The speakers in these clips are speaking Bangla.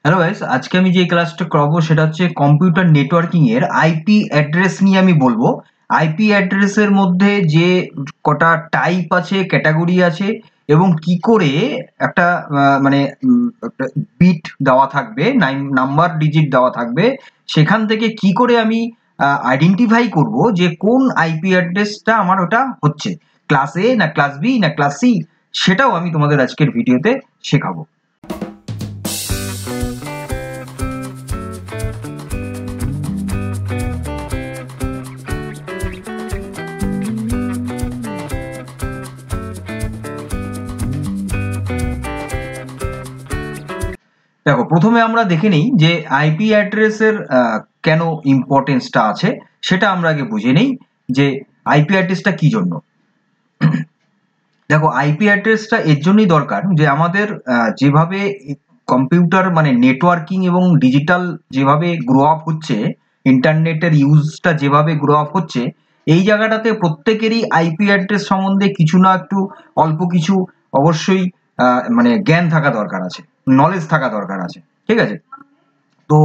হ্যালো গাইস, আজকে আমি যে ক্লাসটা করাবো সেটা হচ্ছে কম্পিউটার নেটওয়ার্কিং এর আইপি অ্যাড্রেস নিয়ে আমি বলবো। আইপি অ্যাড্রেসের মধ্যে যে কটা টাইপ আছে, ক্যাটাগরি আছে এবং কি করে একটা একটা বিট দেওয়া থাকবে, নাম্বার ডিজিট দেওয়া থাকবে, সেখান থেকে কি করে আমি আইডেন্টিফাই করব যে কোন আইপি অ্যাড্রেসটা আমার ওটা হচ্ছে, ক্লাস এ না ক্লাস বি না ক্লাস সি, সেটাও আমি তোমাদের আজকের ভিডিওতে শেখাবো। দেখো, প্রথমে আমরা দেখে নিই যে আইপি অ্যাড্রেসের কেন ইম্পর্টেন্সটা আছে, সেটা আমরা আগে বুঝে নিই যে আইপি অ্যাড্রেসটা কি জন্য। দেখো, আইপি অ্যাড্রেসটা এর জন্যই দরকার যে আমাদের যেভাবে কম্পিউটার মানে নেটওয়ার্কিং এবং ডিজিটাল যেভাবে গ্রো আপ হচ্ছে, ইন্টারনেটের ইউজটা যেভাবে গ্রো আপ হচ্ছে, এই জায়গাটাতে প্রত্যেকেরই আইপি অ্যাড্রেস সম্বন্ধে কিছু না একটু অল্প কিছু অবশ্যই মানে জ্ঞান থাকা দরকার আছে, নলেজ থাকা দরকার আছে। ঠিক আছে? তো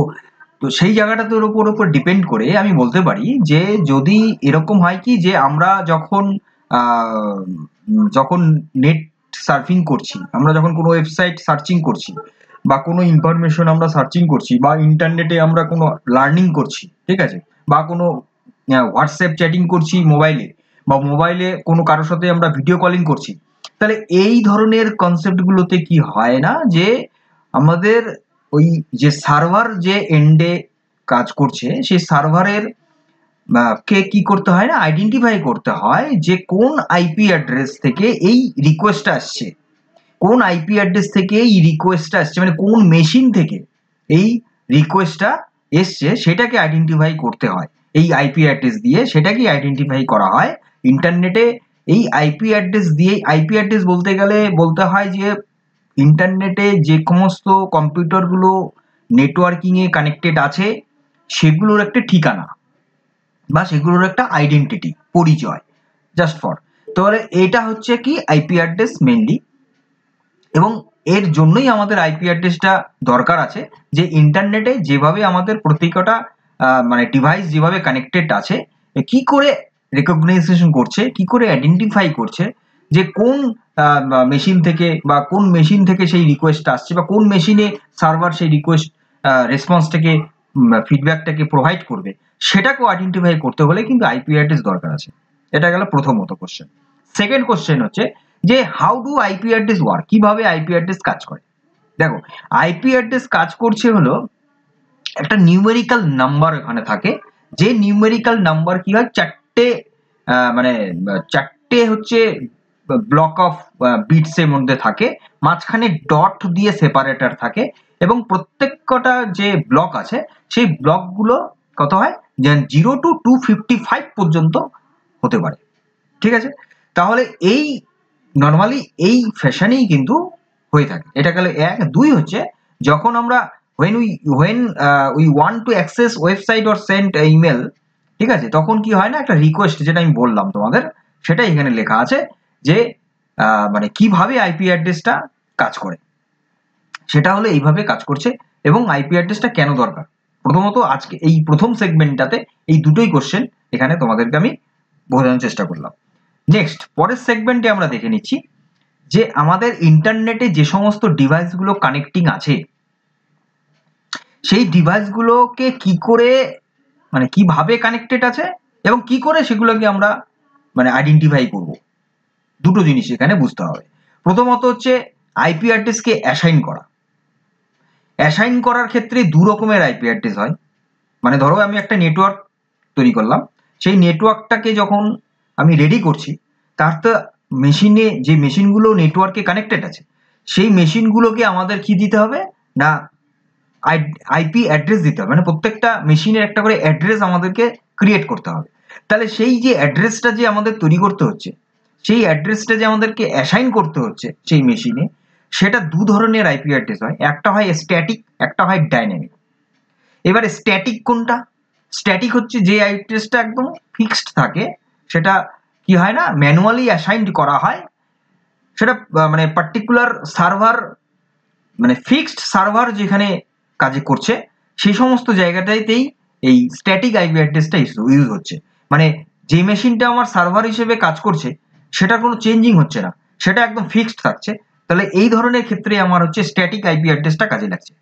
তো সেই জায়গাটাতে ওপর ডিপেন্ড করে আমি বলতে পারি যে যদি এরকম হয় কি যে আমরা যখন যখন নেট সার্ফিং করছি, আমরা যখন কোনো ওয়েবসাইট সার্চিং করছি বা কোনো ইনফরমেশন আমরা সার্চিং করছি বা ইন্টারনেটে আমরা কোনো লার্নিং করছি, ঠিক আছে, বা কোনো হোয়াটসঅ্যাপ চ্যাটিং করছি মোবাইলে, বা মোবাইলে কোনো কারোর সাথে আমরা ভিডিও কলিং করছি, তাহলে এই ধরনের কনসেপ্টগুলোতে কি হয় না যে আমাদের ওই যে সার্ভার যে এন্ডে কাজ করছে সেই সার্ভারের কে কি করতে হয় না, আইডেন্টিফাই করতে হয় যে কোন আইপি অ্যাড্রেস থেকে এই রিকোয়েস্টটা আসছে, কোন আইপি অ্যাড্রেস থেকে এই রিকোয়েস্টটা আসছে, মানে কোন মেশিন থেকে এই রিকোয়েস্টটা এসছে সেটাকে আইডেন্টিফাই করতে হয় এই আইপি অ্যাড্রেস দিয়ে, সেটাকে আইডেন্টিফাই করা হয় ইন্টারনেটে। এই আইপি অ্যাড্রেস দিয়ে, আইপি অ্যাড্রেস বলতে গেলে বলতে হয় যে ইন্টারনেটে যে সমস্ত কম্পিউটারগুলো নেটওয়ার্কিং এ কানেক্টেড আছে সেগুলোর একটা ঠিকানা বা সেগুলোর একটা আইডেন্টিটি, পরিচয়, জাস্ট ফর। তাহলে এটা হচ্ছে কি আইপি অ্যাড্রেস মেনলি, এবং এর জন্যই আমাদের আইপি অ্যাড্রেসটা দরকার আছে যে ইন্টারনেটে যেভাবে আমাদের প্রত্যেকটা মানে ডিভাইস যেভাবে কানেক্টেড আছে, কি করে রেকগনাইজেশন করছে, কি করে আইডেন্টিফাই করছে যে কোন মেশিন থেকে বা কোন মেশিন থেকে সেই রিকোয়েস্টটা আসছে, বা কোন মেশিনে সার্ভার সেই রিকোয়েস্ট রেসপন্সটাকে ফিডব্যাকটাকে প্রোভাইড করবে, সেটাকেও আইডেন্টিফাই করতে হলে কিন্তু আইপি অ্যাড্রেস দরকার আছে। এটা গেল প্রথমত কোশ্চেন। সেকেন্ড কোশ্চেন হচ্ছে যে how do IP address work, কিভাবে আইপি অ্যাড্রেস কাজ করে। দেখো, আইপি অ্যাড্রেস কাজ করছে হলো একটা নিউমেরিক্যাল নাম্বার এখানে থাকে, যে নিউমেরিক্যাল নাম্বার কি হয়, চারটে মানে চারটে হচ্ছে ব্লক অফ বিটস এর মধ্যে থাকে, মাঝখানে ডট দিয়ে সেপারেটর থাকে, এবং প্রত্যেকটা যে ব্লক আছে সেই ব্লকগুলো কত হয়, যে 0 to 255 পর্যন্ত হতে পারে। ঠিক আছে? তাহলে এই নর্মালি এই ফ্যাশনেই কিন্তু হয়ে থাকে। এটা গেল এক। দুই হচ্ছে যখন আমরা when we want to access website or send email, ঠিক আছে, তখন কি হয় না, একটা রিকোয়েস্ট, যেটা আমি বললাম তোমাদের, সেটা এখানে লেখা আছে যে মানে কিভাবে আইপি অ্যাড্রেসটা কাজ করে, সেটা হলো এইভাবে কাজ করছে। এবং আইপি অ্যাড্রেসটা কেন দরকার, প্রথমত আজকে এই প্রথম সেগমেন্টটাতে এই দুটোই কোশ্চেন এখানে তোমাদেরকে আমি বোঝানোর চেষ্টা করলাম। নেক্সট, পরের সেগমেন্টে আমরা দেখে নিচ্ছি যে আমাদের ইন্টারনেটে যে সমস্ত ডিভাইসগুলো কানেক্টিং আছে সেই ডিভাইসগুলোকে কি করে মানে কিভাবে কানেক্টেড আছে এবং কি করে সেগুলোকে আমরা মানে আইডেন্টিফাই করব, দুটো জিনিস এখানে বুঝতে হবে। প্রথমত হচ্ছে আইপি অ্যাড্রেসকে অ্যাসাইন করা। অ্যাসাইন করার ক্ষেত্রে দু রকমের আইপি অ্যাড্রেস হয়। মানে ধরো আমি একটা নেটওয়ার্ক তৈরি করলাম, সেই নেটওয়ার্কটাকে যখন আমি রেডি করছি, তার তো মেশিনে যে মেশিনগুলো নেটওয়ার্কে কানেক্টেড আছে সেই মেশিনগুলোকে আমাদের কি দিতে হবে না, আইপি অ্যাড্রেস দিতে হবে, মানে প্রত্যেকটা মেশিনের একটা করে অ্যাড্রেস আমাদেরকে ক্রিয়েট করতে হবে। তাহলে সেই যে অ্যাড্রেসটা যে আমাদের তৈরি করতে হচ্ছে, সেই অ্যাড্রেসটা যে আমাদেরকে অ্যাসাইন করতে হচ্ছে সেই মেশিনে, সেটা দু ধরনের আইপি অ্যাড্রেস হয়, একটা হয় স্ট্যাটিক, একটা হয় ডাইনামিক। এবারে স্ট্যাটিক কোনটা, স্ট্যাটিক হচ্ছে যে অ্যাড্রেসটা একদম ফিক্সড থাকে, সেটা কি হয় না, ম্যানুয়ালি অ্যাসাইন করা হয়, সেটা মানে পার্টিকুলার সার্ভার, মানে ফিক্সড সার্ভার যেখানে কাজে করছে সেই সমস্ত জায়গাটাতেই এই স্ট্যাটিক আইপি অ্যাড্রেসটা ইউজ হচ্ছে। মানে যে মেশিনটা আমার সার্ভার হিসেবে কাজ করছে সেটা কোনো চেঞ্জিং হচ্ছে না, সেটা একদম ফিক্সড থাকছে। তাহলে এই ধরনের ক্ষেত্রে আমার হচ্ছে স্ট্যাটিক আইপি অ্যাড্রেসটা কাজে লাগছে।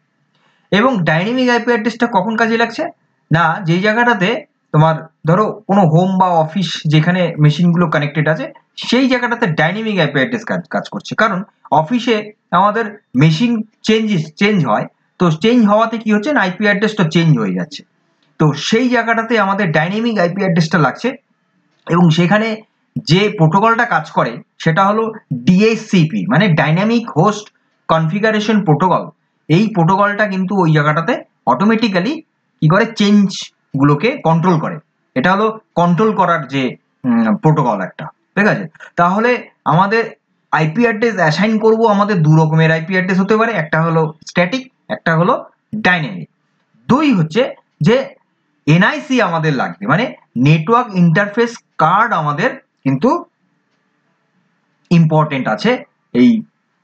এবং ডাইনামিক আইপি অ্যাড্রেসটা কখন কাজে লাগছে না, যেই জায়গাটাতে তোমার ধরো কোনো হোম বা অফিস যেখানে মেশিনগুলো কানেক্টেড আছে সেই জায়গাটাতে ডাইনামিক আইপি অ্যাড্রেস কাজ করছে। কারণ অফিসে আমাদের মেশিন চেঞ্জ হয়, তো চেঞ্জ হওয়াতে কি হচ্ছে না আইপি অ্যাড্রেসটা চেঞ্জ হয়ে যাচ্ছে। তো সেই জায়গাটাতে আমাদের ডাইনামিক আইপি অ্যাড্রেসটা লাগছে এবং সেখানে যে প্রোটোকলটা কাজ করে সেটা হলো ডিএসসিপি, মানে ডাইনামিক হোস্ট কনফিগারেশন প্রোটোকল। এই প্রোটোকলটা কিন্তু ওই জায়গাটাতে অটোমেটিক্যালি কি করে চেঞ্জ গুলোকে কন্ট্রোল করে। এটা হলো কন্ট্রোল করার যে প্রোটোকল একটা, ঠিক আছে। তাহলে আমাদের আইপি অ্যাড্রেস অ্যাসাইন করব, আমাদের দু রকমের আইপি অ্যাড্রেস হতে পারে, একটা হলো স্ট্যাটিক, একটা হলো ডাইনামিক। দুই হচ্ছে যে এনআইসি আমাদের লাগবে, মানে নেটওয়ার্ক ইন্টারফেস কার্ড আমাদের কিন্তু ইম্পর্টেন্ট আছে এই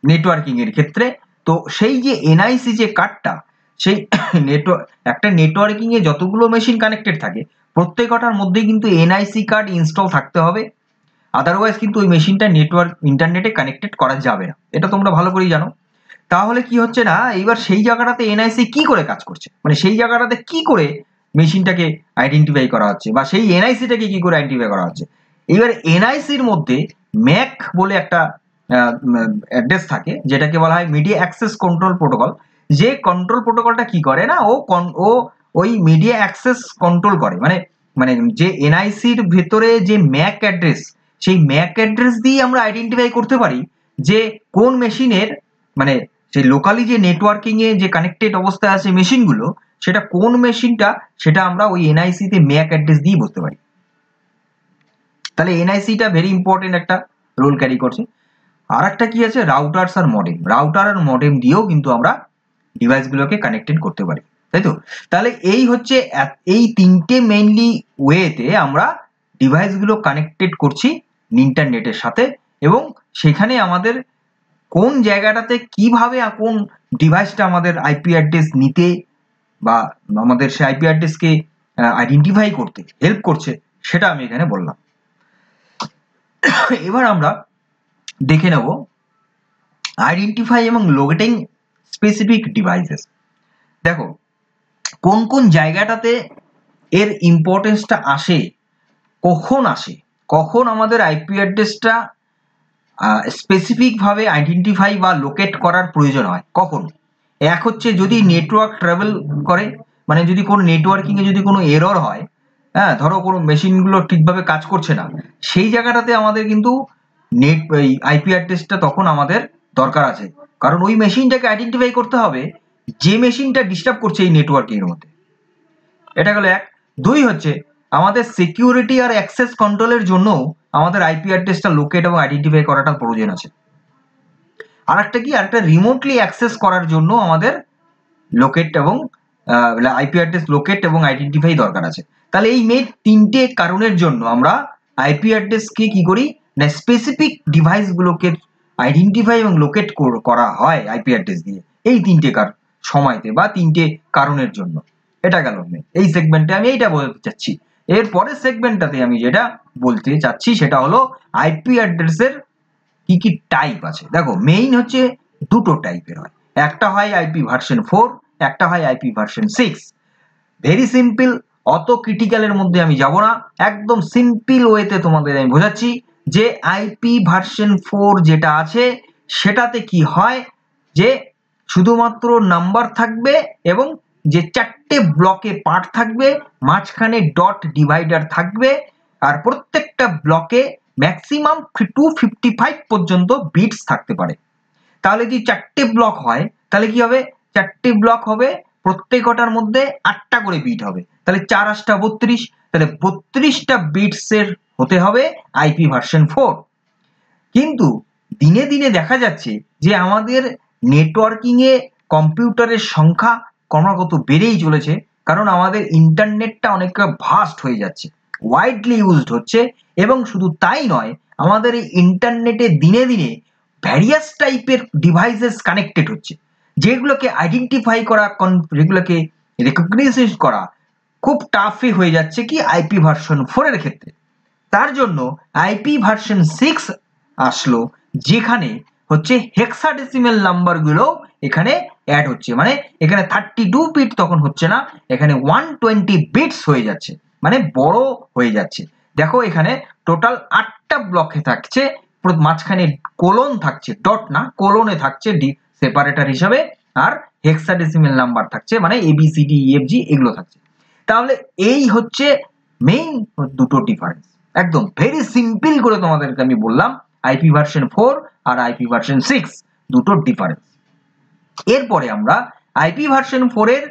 নেটওয়ার্কিং এর ক্ষেত্রে। তো সেই যে এনআইসি যে কার্ডটা, সেই একটা নেটওয়ার্কিং এ যতগুলো মেশিন কানেক্টেড থাকে প্রত্যেকটার মধ্যেই কিন্তু এনআইসি কার্ড ইনস্টল থাকতে হবে, আদারওয়াইজ কিন্তু ওই মেশিনটা নেটওয়ার্ক ইন্টারনেটে কানেক্টেড করা যাবে না, এটা তোমরা ভালো করেই জানো। তাহলে কি হচ্ছে না এইবার সেই জায়গাটাতে এনআইসি কি করে কাজ করছে, মানে সেই জায়গাটাতে কি করে মেশিনটাকে আইডেন্টিফাই করা হচ্ছে বা সেই এনআইসিটাকে কি করে আইডেন্টিফাই করা হচ্ছে। এবার এনআইসির মধ্যে ম্যাক বলে একটা অ্যাড্রেস থাকে যেটাকে বলা হয় মিডিয়া অ্যাক্সেস কন্ট্রোল প্রোটোকল। যে কন্ট্রোল প্রোটোকলটা কি করে না ও ওই মিডিয়া অ্যাক্সেস কন্ট্রোল করে, মানে মানে যে এনআইসির ভেতরে যে ম্যাক অ্যাড্রেস, সেই ম্যাক অ্যাড্রেস দিয়ে আমরা আইডেন্টিফাই করতে পারি যে কোন মেশিনের, মানে সেই লোকালি যে নেটওয়ার্কিং এ যে কানেক্টেড অবস্থায় আছে মেশিনগুলো সেটা কোন মেশিনটা, সেটা আমরা ওই এনআইসি তে ম্যাক অ্যাড্রেস দিয়ে বুঝতে পারি। তাহলে এনআইসিটা ভেরি ইম্পর্টেন্ট একটা রোল ক্যারি করছে। আর একটা কি আছে, রাউটার্স আর মডেম। রাউটার আর মডেম দিয়েও কিন্তু আমরা ডিভাইসগুলোকে কানেক্টেড করতে পারি, তাই তো। তাহলে এই হচ্ছে এই তিনটে মেইনলি ওয়েতে আমরা ডিভাইসগুলো কানেক্টেড করছি ইন্টারনেটের সাথে, এবং সেখানে আমাদের কোন জায়গাটাতে কিভাবে কোন ডিভাইসটা আমাদের আইপি অ্যাড্রেস নিতে বা আমাদের সেই আইপি অ্যাড্রেসকে আইডেন্টিফাই করতে হেল্প করছে সেটা আমি এখানে বললাম। এবার আমরা দেখে নেব আইডেন্টিফাই এবং লোকেটিং স্পেসিফিক ডিভাইসেস। দেখো কোন কোন জায়গাটাতে এর ইম্পর্টেন্সটা আসে, কখন আমাদের আইপি অ্যাড্রেসটা স্পেসিফিক ভাবে আইডেন্টিফাই বা লোকেট করার প্রয়োজন হয়। কখন? এক হচ্ছে যদি নেটওয়ার্ক ট্রাভেল করে, মানে যদি কোনো নেটওয়ার্কিং এ যদি কোনো এরর হয়, হ্যাঁ ধরো কোনো মেশিনগুলো ঠিকভাবে কাজ করছে না, সেই জায়গাটাতে আমাদের কিন্তু এই আইপি অ্যাড্রেসটা তখন আমাদের দরকার আছে, কারণ ওই মেশিনটাকে আইডেন্টিফাই করতে হবে যে মেশিনটা ডিস্টার্ব করছে এই নেটওয়ার্কিং এর মধ্যে। এটা গেল এক। দুই হচ্ছে আমাদের সিকিউরিটি আর অ্যাক্সেস কন্ট্রোলের জন্য আমাদের আইপি অ্যাড্রেসটা লোকেট এবং আইডেন্টিফাই করাটা প্রয়োজন আছে। আর একটা কি, আরেকটা রিমোটলি অ্যাক্সেস করার জন্য আমাদের লোকেট এবং আইপি অ্যাড্রেস লোকেট এবং আইডেন্টিফাই দরকার আছে। তাহলে এই মেন তিনটে কারণের জন্য আমরা আইপি অ্যাড্রেসকে কি করি না স্পেসিফিক ডিভাইসগুলোকে আইডেন্টিফাই এবং লোকেট করা হয় আইপি অ্যাড্রেস দিয়ে, এই তিনটে সময়তে বা তিনটে কারণের জন্য। এটা গেল এই সেগমেন্টে আমি এইটা বলতে চাচ্ছি। এর পরের সেগমেন্টটাতে আমি যেটা বলতে চাচ্ছি সেটা হলো আইপি অ্যাড্রেসের কি কি টাইপ আছে। দেখো মেইন হচ্ছে দুটো টাইপের হয়, একটা হয় আইপি ভার্সন 4, একটা হয় আইপি ভার্সন 6। ভেরি সিম্পল, অত ক্রিটিক্যালের মধ্যে আমি যাব না, একদম সিম্পল ওয়েতে তোমাদের আমি বোঝাচ্ছি যে আইপি ভার্সন 4 যেটা আছে সেটাতে কি হয় যে শুধুমাত্র নাম্বার থাকবে এবং যে চারটে ব্লকে পার্ট থাকবে, মাঝখানে ডট ডিভাইডার থাকবে, আর প্রত্যেকটা ব্লকে ম্যাক্সিমাম 255 পর্যন্ত বিটস থাকতে পারে। তাহলে যদি চারটে ব্লক হয় তাহলে কি হবে, চারটে ব্লক হবে, প্রত্যেকটার মধ্যে 8টা করে বিট হবে, তাহলে 4 8 32, তাহলে 32টা বিটসের হতে হবে আইপি ভার্সন 4। কিন্তু দিনে দিনে দেখা যাচ্ছে যে আমাদের নেটওয়ার্কিং এ কম্পিউটারের সংখ্যা ক্রমাগত বেড়েই চলেছে, কারণ আমাদের ইন্টারনেটটা অনেকটা ভাস্ট হয়ে যাচ্ছে, ওয়াইডলি ইউজড হচ্ছে, এবং শুধু তাই নয় আমাদের এই ইন্টারনেটে দিনে দিনে ভ্যারিয়াস টাইপের ডিভাইসেস কানেক্টেড হচ্ছে। যেগুলোকে আইডেন্টিফাই করা, যেগুলোকে রেকগনাইজ করা খুব টাফই হয়ে যাচ্ছে কি আইপি ভার্সন 4 এর ক্ষেত্রে। তার জন্য আইপি ভার্সন 6 আসলো, যেখানে হচ্ছে হেক্সাডেসিমাল নাম্বারগুলো এখানে অ্যাড হচ্ছে, মানে এখানে 32 বিট তখন হচ্ছে না, এখানে 120 বিটস হয়ে যাচ্ছে, মানে বড় হয়ে যাচ্ছে। দেখো এখানে টোটাল 8টা ব্লকে থাকছে, মাঝখানে কোলন থাকছে, ডট না কোলনে থাকছে সেপারেটর হিসাবে, আর হেক্সাডেসিমাল নাম্বার থাকছে, মানে ABCD EFG এগুলো থাকছে। তাহলে এই হচ্ছে মেইন দুটো ডিফারেন্স। একদম ভেরি সিম্পল করে তোমাদেরকে আমি বললাম আইপি ভার্সন 4 আর আইপি ভার্সন 6 দুটো ডিফারেন্স। এরপরে আমরা আইপি ভার্সন 4 এর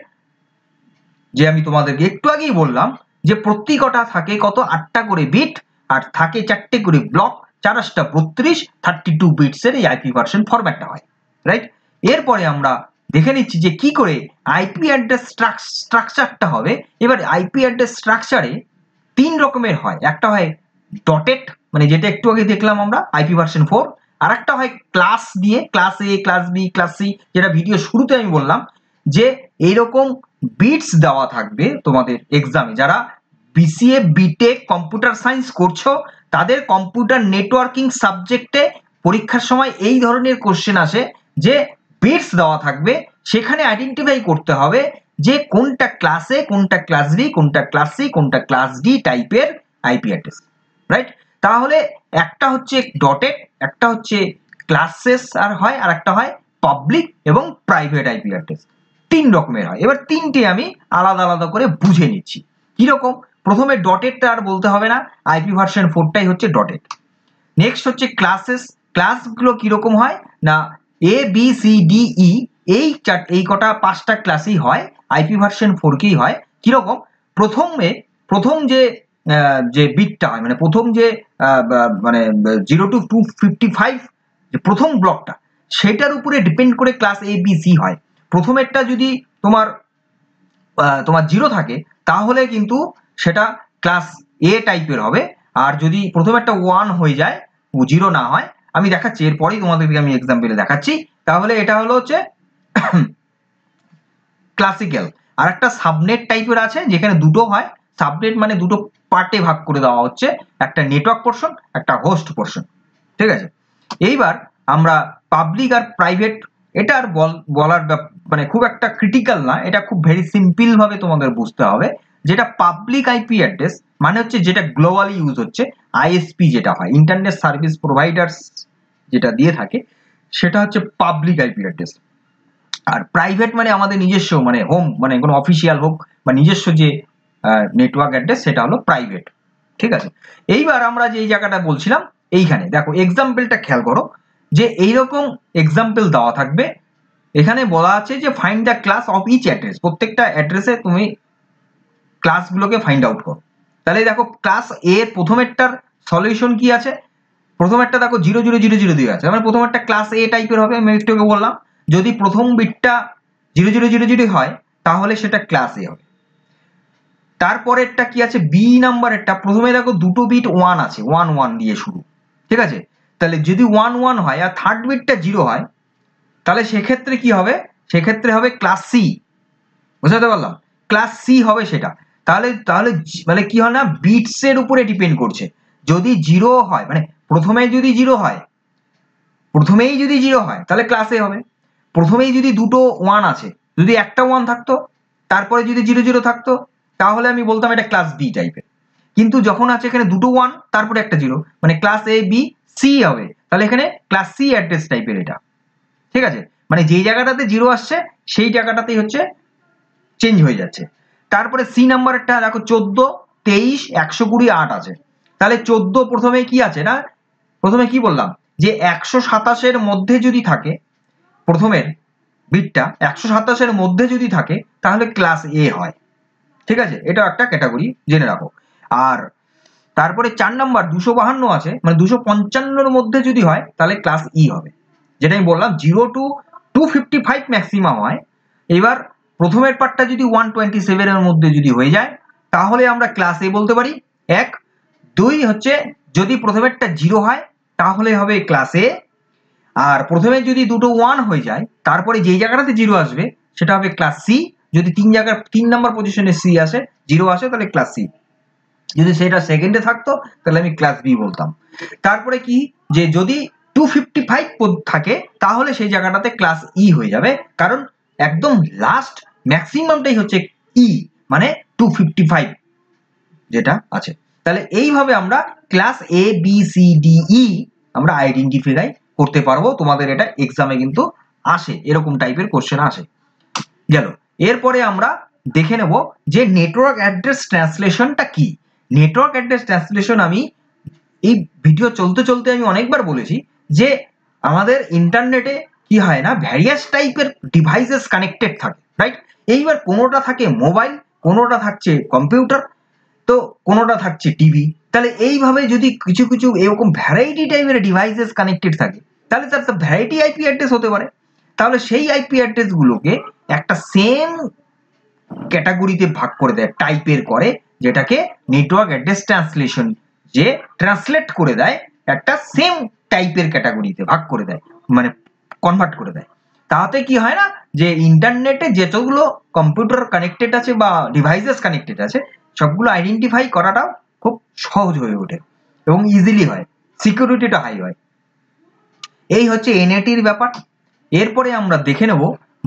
যে আমি তোমাদেরকে একটু আগেই বললাম যে প্রত্যেকটা থাকে কত 8টা করে বিট, আর থাকে 4টে করে ব্লক, 4 32 32 বিটস এর এই আইপি ভার্সন ফরম্যাটটা হয়, রাইট। এরপরে আমরা দেখে নিচ্ছি যে কি করে আইপি অ্যাড্রেস স্ট্রাকচারটা হবে। এবার আইপি অ্যাড্রেস স্ট্রাকচারে 3 রকমের হয়, একটা হয় ডটেড, মানে যেটা একটু আগে দেখলাম আমরা আইপি ভার্সন 4, আর একটা হয় ক্লাস দিয়ে, ক্লাস এ, ক্লাস বি, ক্লাস সি, যেটা ভিডিও শুরুতে আমি বললাম যে এইরকম বিটস দেওয়া থাকবে তোমাদের এক্সামে। যারা বিসিএ বিটেক কম্পিউটার সায়েন্স করছো তাদের কম্পিউটার নেটওয়ার্কিং সাবজেক্টে পরীক্ষার সময় এই ধরনের কোশ্চেন আসে যে বিটস দেওয়া থাকবে, সেখানে আইডেন্টিফাই করতে হবে যে কোনটা ক্লাস এ, কোনটা ক্লাস বি, কোনটা ক্লাস সি, কোনটা ক্লাস ডি টাইপের আইপি অ্যাড্রেস, রাইট। তাহলে একটা হচ্ছে ডটেড, একটা হচ্ছে ক্লাসেস আর হয়, আর একটা হয় পাবলিক এবং প্রাইভেট আইপি অ্যাড্রেস। 3 রকমের হয়। এবার 3টে আমি আলাদা আলাদা করে বুঝে নিচ্ছি কিরকম। প্রথমে ডটেডটা আর বলতে হবে না, আইপি ভার্সন 4টাই হচ্ছে ডটেড। নেক্সট হচ্ছে ক্লাসেস, ক্লাসগুলো কিরকম হয় না ABCDE, এই কটা 5টা ক্লাসই হয়, আইপি ভার্সন 4কেই হয়। কিরকম, প্রথম যে বিটটা হয়, মানে প্রথম যে মানে 0 to 255 যে প্রথম ব্লকটা, সেটার উপরে ডিপেন্ড করে ক্লাস ABC হয়। প্রথমেরটা যদি তোমার 0 থাকে তাহলে কিন্তু সেটা ক্লাস এ টাইপের হবে, আর যদি প্রথম একটা 1 হয়ে যায়, 0 না হয়, আমি দেখাচ্ছি এরপরেই তোমাদেরকে আমি এক্সাম্পলে দেখাচ্ছি। তাহলে এটা হলো হচ্ছে ক্লাসিক্যাল। আর একটা সাবনেট টাইপের আছে যেখানে দুটো হয়, সাবনেট মানে দুটো পার্টে ভাগ করে দেওয়া হচ্ছে, একটা নেটওয়ার্ক পোর্শন, একটা হোস্ট পোর্শন, ঠিক আছে। এইবার আমরা পাবলিক আর প্রাইভেট, এটা আর বলার মানে খুব একটা ক্রিটিক্যাল না, এটা খুব ভেরি সিম্পল ভাবে তোমাদের বুঝতে হবে। যেটা পাবলিক আইপি অ্যাড্রেস মানে হচ্ছে যেটা গ্লোবালি ইউজ হচ্ছে, আইএসপি যেটা হয়, ইন্টারনেট সার্ভিস প্রোভাইডার্স যেটা দিয়ে থাকে, সেটা হচ্ছে পাবলিক আইপি অ্যাড্রেস। আর প্রাইভেট মানে আমাদের নিজস্ব, মানে হোম, মানে কোনো অফিসিয়াল হোক বা নিজস্ব যে নেটওয়ার্ক অ্যাড্রেস, সেটা হলো প্রাইভেট, ঠিক আছে। এইবার আমরা যে এই জায়গাটা বলছিলাম, এইখানে দেখো এক্সাম্পলটা খেয়াল করো, যে এইরকম এক্সাম্পল দেওয়া থাকবে। এখানে বলা আছে যে find the class of each address, প্রত্যেকটা অ্যাড্রেসে তুমি ক্লাসগুলোকে ফাইন্ড আউট করো। তাহলে দেখো ক্লাস এ প্রথমেরটার সলিউশন কি আছে, প্রথমেরটা দেখো 0000 দিয়ে আছে, মানে প্রথমেরটা ক্লাস এ টাইপের হবে। আমি একটু আগে বললাম যদি প্রথম বিটটা 0000 হয় তাহলে সেটা ক্লাস এ হবে। তারপরেরটা কি আছে, বি নাম্বারেরটা, প্রথমে দেখো দুটো বিট 1 আছে, 1 দিয়ে শুরু, ঠিক আছে। তাহলে যদি 1 হয় আর থার্ড বিটটা 0 হয়, তাহলে সেক্ষেত্রে কি হবে, সেক্ষেত্রে হবে ক্লাস সি, বুঝতে পারলাম, ক্লাস সি হবে সেটা। তাহলে তাহলে মানে কি হয় না, বিটস এর উপরে ডিপেন্ড করছে। যদি 0 হয়, মানে প্রথমেই যদি 0 হয়, তাহলে ক্লাস এ হবে। প্রথমেই যদি দুটো 1 আছে, যদি একটা 1 থাকতো তারপরে যদি 00 থাকতো, তাহলে আমি বলতাম এটা ক্লাস বি টাইপের। কিন্তু যখন আছে এখানে দুটো 1 তারপরে একটা 0, মানে ক্লাস এ বি সি হবে, তাহলে এখানে ক্লাস সি অ্যাড্রেস টাইপের এটা, ঠিক আছে। মানে যেই জায়গাটাতে 0 আসছে সেই জায়গাটাতেই হচ্ছে চেঞ্জ হয়ে যাচ্ছে। তারপরে সি নাম্বারটা দেখো 14, 23, 120, 8 আছে। তাহলে 14 প্রথমে কি আছে না, প্রথমে কি বললাম যে 127 মধ্যে যদি থাকে, প্রথমের বিটটা 127 মধ্যে যদি থাকে তাহলে ক্লাস এ হয়, ঠিক আছে। এটা একটা ক্যাটাগরি জেনে রাখো। আর তারপরে 4 নাম্বার 252 আছে, মানে 255 মধ্যে যদি হয় তাহলে ক্লাস ই হবে, যেটা আমি বললাম 0 to 255 ম্যাক্সিমাম হয়। এবার প্রথমের পার্টটা যদি 127 এর মধ্যে যদি হয়ে যায় তাহলে আমরা ক্লাস এ বলতে পারি। 1 2 হচ্ছে যদি প্রথমেরটা 0 হয় তাহলে হবে ক্লাস এ, আর প্রথমে যদি দুটো 1 হয়ে যায় তারপরে যেই জায়গাটাতে 0 আসবে সেটা হবে ক্লাস সি। যদি 3 নাম্বার পজিশনে সি আসে 0 আসে তাহলে ক্লাস সি। যদি সেটা সেকেন্ডে থাকতো তাহলে আমি ক্লাস বি বলতাম। তারপরে কি যে যদি 255 থাকে তাহলে সেই জায়গাটাতে ক্লাস ই হয়ে যাবে, কারণ একদম লাস্ট ম্যাক্সিমামটাই হচ্ছে ই, মানে 255 যেটা আছে। তাহলে এইভাবে আমরা class A B C D E আমরা আইডেন্টিফাই করতে পারবো। তোমাদের এটা এক্সামে কিন্তু আসে, এরকম টাইপের কোশ্চেন আসে। গেল, এরপরে আমরা দেখে নেব যে নেটওয়ার্ক অ্যাড্রেস ট্রান্সলেশনটা কি। নেটওয়ার্ক অ্যাড্রেস ট্রান্সলেশন আমি এই ভিডিও চলতে চলতে আমি অনেকবার বলেছি যে আমাদের ইন্টারনেটে কি হয় না, ভ্যারিয়াস টাইপের ডিভাইসেস কানেক্টেড থাকে, রাইট? এইবার কোনোটা থাকে মোবাইল, কোনোটা থাকছে কম্পিউটার, তো কোনোটা থাকছে টিভি। তাহলে এইভাবে যদি কিছু কিছু এরকম ভ্যারাইটি টাইপের ডিভাইসেস কানেক্টেড থাকে তাহলে তার ভ্যারাইটি আইপি অ্যাড্রেস হতে পারে। তাহলে সেই আইপি অ্যাড্রেস গুলোকে একটা সেম ক্যাটাগরিতে ভাগ করে দেয়, টাইপের করে, যেটাকে নেটওয়ার্ক অ্যাড্রেস ট্রান্সলেশন, যে ট্রান্সলেট করে দেয় একটা সেম টাইপের ক্যাটাগরিতে ভাগ করে দেয়, মানে কনভার্ট করে দেয়। তাতে কি হয় না, যে ইন্টারনেটে যতগুলো কম্পিউটার কানেক্টেড আছে বা ডিভাইসেস কানেক্টেড আছে সবগুলো আইডেন্টিফাই করাটাও খুব সহজ হয়ে ওঠে এবং ইজিলি হয়, সিকিউরিটিটা হাই হয়। এই হচ্ছে এনএটির ব্যাপার। এরপরে আমরা দেখে নেব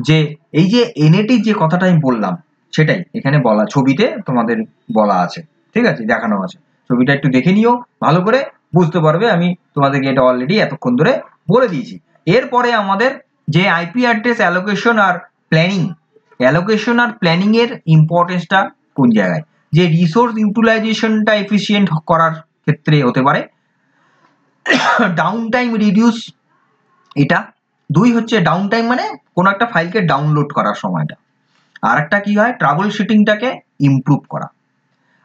যে এই যে এনএটির যে কথাটা আমি বললাম সেটাই এখানে বলা, ছবিতে তোমাদের বলা আছে, ঠিক আছে, দেখানো আছে। ছবিটা একটু দেখে নিও, ভালো করে বুঝতে পারবে। আমি তোমাদেরকে এটা অলরেডি এতক্ষণ ধরে বলে দিয়েছি। এরপরে আমাদের যে IP address allocation are planning, allocation are planning এর ইম্পর্টেন্সটা কোন জায়গায়, যে রিসোর্স ইউটিলাইজেশনটা এফিসিয়েন্ট করার ক্ষেত্রে হতে পারে, ডাউন টাইম রিডিউস এটা। 2 হচ্ছে ডাউন টাইম, মানে কোনো একটা ফাইলকে ডাউনলোড করার সময়টা। আর একটা কি হয়, ট্রাবল শুটিংটাকে ইমপ্রুভ করা।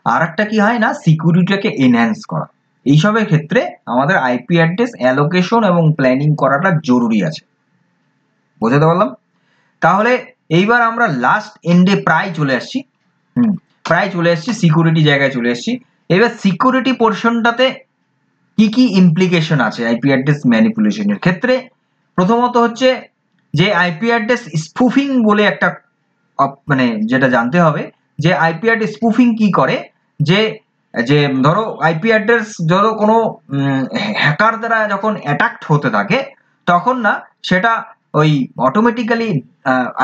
আর একটা কি হয় না, সিকিউরিটিটাকে এনহ্যান্স করা। এইসবের ক্ষেত্রে আমাদের আইপি অ্যাড্রেস অ্যালোকেশন এবং প্ল্যানিং করাটা জরুরি আছে। বোঝাতে পারলাম? তাহলে এইবার আমরা লাস্ট এন্ডে প্রায় চলে আসছি, প্রায় চলে আসছি, সিকিউরিটি জায়গায় চলে আসছি। এবার সিকিউরিটি পোর্শনটাতে কি কি ইমপ্লিকেশন আছে আইপি অ্যাড্রেস ম্যানিপুলেশনের ক্ষেত্রে। প্রথমত হচ্ছে যে আইপি অ্যাড্রেস স্পুফিং বলে একটা মানে যেটা জানতে হবে, যে আইপি অ্যাড্রেস স্পুফিং কি করে, যে যে ধরো আইপি অ্যাড্রেস ধরো কোনো হ্যাকার দ্বারা যখন অ্যাটাকড হতে থাকে তখন না সেটা ওই অটোমেটিক্যালি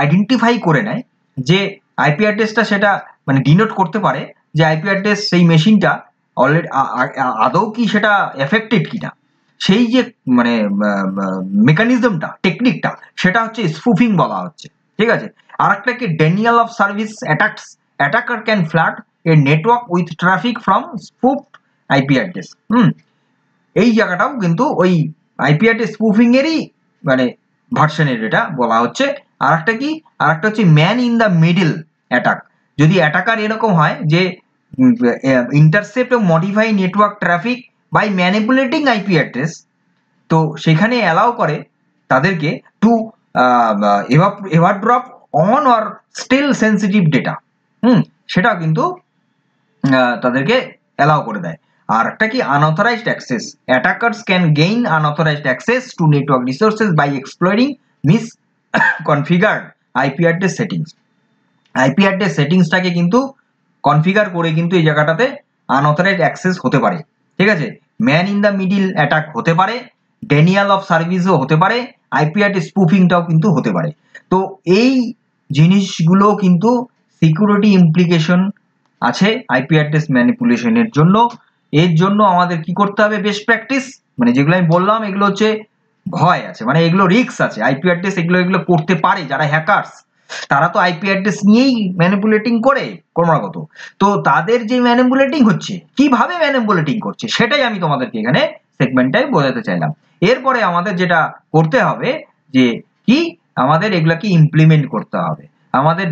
আইডেন্টিফাই করে নেয় যে আইপি অ্যাড্রেসটা, সেটা মানে ডিনোট করতে পারে যে আইপি অ্যাড্রেস সেই মেশিনটা অলরেডি আদৌ কি সেটা এফেক্টেড কিনা। সেই যে মানে মেকানিজমটা, টেকনিকটা, সেটা হচ্ছে স্পুফিং বলা হচ্ছে, ঠিক আছে। আর একটা কি denial of service attacks, attacker can flood a network with traffic from spoofed IP address. এই জায়গাটাও কিন্তু ওই আইপি অ্যাড্রেস স্পুফিং এরই মানে ভার্সনের এটা বলা হচ্ছে। আর একটা কি, আর একটা হচ্ছে man in the middle attack. যদি অ্যাটাকার এরকম হয় যে ইন্টারসেপ্ট ও modify network traffic by manipulating IP address, তো সেখানে অ্যালাউ করে তাদেরকে to eavesdrop on or steal sensitive data, সেটাও কিন্তু তাদেরকে অ্যালাউ করে দেয়। আর একটা কি unauthorised access, attackers can gain unauthorised access to network resources by exploiting misconfigured IP address settings. IP address সেটিংসটাকে কিন্তু কনফিগার করে কিন্তু এই জায়গাটাতে আনঅথরাইজড অ্যাক্সেস হতে পারে, ঠিক আছে। Man in the middle attack হতে পারে, ডেনিয়াল অফ সার্ভিসও হতে পারে, আইপি অ্যাড্রেস স্পুফিংটাও কিন্তু হতে পারে। তো এই জিনিসগুলো কিন্তু সিকিউরিটি ইমপ্লিকেশন আছে আইপি অ্যাড্রেস ম্যানিপুলেশনের জন্য। এর জন্য আমাদের কি করতে হবে, বেস্ট প্র্যাকটিস, মানে যেগুলো আমি বললাম এগুলো হচ্ছে ভয় আছে, মানে এগুলো রিস্ক আছে। আইপি অ্যাড্রেস এগুলো করতে পারে যারা হ্যাকার্স, তারা তো আইপি অ্যাড্রেস নিয়েই ম্যানিপুলেটিং করে ক্রমাগত। তো তাদের যে ম্যানিপুলেটিং হচ্ছে, কিভাবে ম্যানিপুলেটিং করছে, সেটাই আমি তোমাদেরকে এখানে সেগমেন্টটাই বোঝাতে চাইলাম। এরপরে আমাদের যেটা করতে হবে যে কি, আমাদের এগুলাকে ইমপ্লিমেন্ট করতে হবে। আমাদের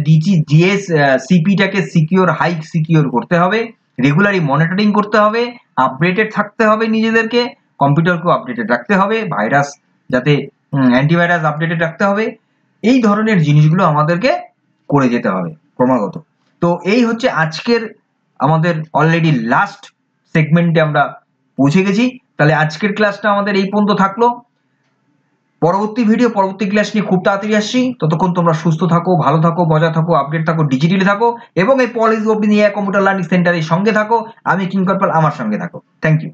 জিএস সিপিটাকে সিকিউর, হাই সিকিউর করতে হবে, রেগুলারলি মনিটরিং করতে হবে, আপডেটেড থাকতে হবে, নিজেদেরকে কম্পিউটারকেও আপডেটেড রাখতে হবে, ভাইরাস যাতে অ্যান্টিভাইরাস আপডেটেড রাখতে হবে। এই ধরনের জিনিসগুলো আমাদেরকে করে যেতে হবে ক্রমাগত। তো এই হচ্ছে আজকের আমাদের অলরেডি লাস্ট সেগমেন্টে আমরা পৌঁছে গেছি। তাহলে আজকের ক্লাসটা আমাদের এই পর্যন্ত থাকলো। পরবর্তী ভিডিও পরবর্তী ক্লাস নিয়ে খুব তাড়াতাড়ি আসছি। ততক্ষণ তোমরা সুস্থ থাকো, ভালো থাকো, মজা থাকো, আপডেট থাকো, ডিজিটালি থাকো এবং এই policy of India computer learning সেন্টারের সঙ্গে থাকো। আমি কিঙ্কর পাল, আমার সঙ্গে থাকো। Thank you.